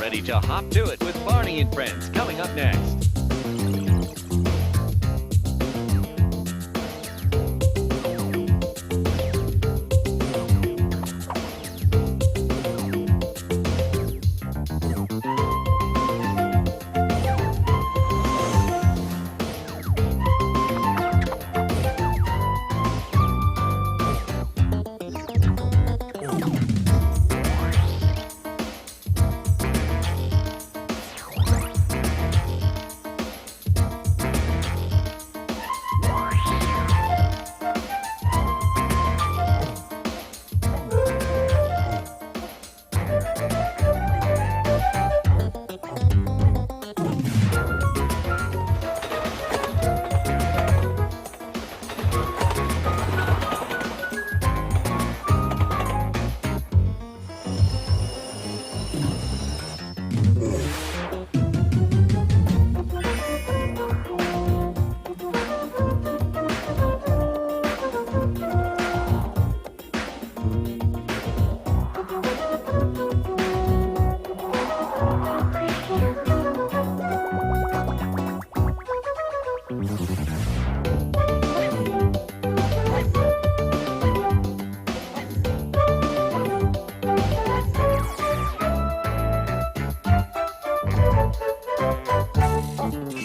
ready to hop to it with Barney and Friends coming up next.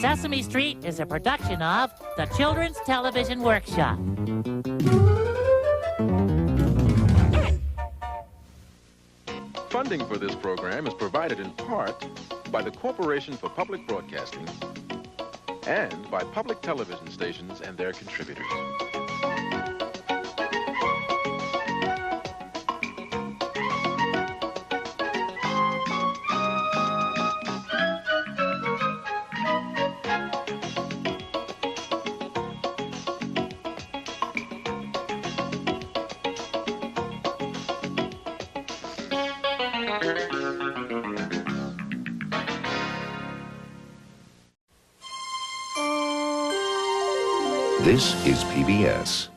Sesame Street is a production of the Children's Television Workshop. Funding for this program is provided in part by the Corporation for Public Broadcasting and by public television stations and their contributors. This is PBS.